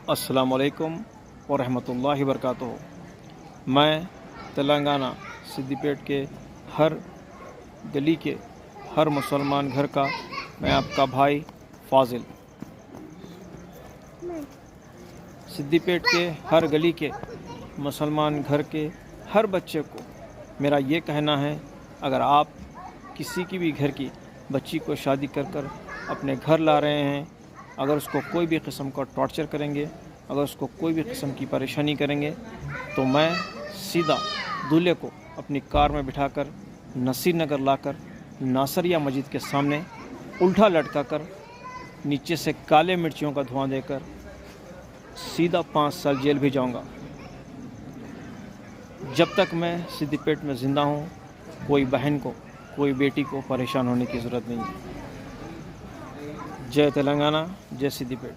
अस्सलाम वालेकुम वरहमतुल्लाहि वबरकातुहू। मैं तेलंगाना सिद्दीपेट के हर गली के हर मुसलमान घर का मैं आपका भाई फ़ाज़िल। सिद्दीपेट के हर गली के मुसलमान घर के हर बच्चे को मेरा ये कहना है, अगर आप किसी की भी घर की बच्ची को शादी कर अपने घर ला रहे हैं, अगर उसको कोई भी किस्म का टॉर्चर करेंगे, अगर उसको कोई भी किस्म की परेशानी करेंगे, तो मैं सीधा दूल्हे को अपनी कार में बिठाकर नसीर नगर लाकर नासरिया मस्जिद के सामने उल्टा लटका कर नीचे से काले मिर्चियों का धुआं देकर सीधा 5 साल जेल भी जाऊंगा। जब तक मैं सिद्दीपेट में ज़िंदा हूँ, कोई बहन को, कोई बेटी को परेशान होने की ज़रूरत नहीं है। जय तेलंगाना, जय सिद्दीपेट।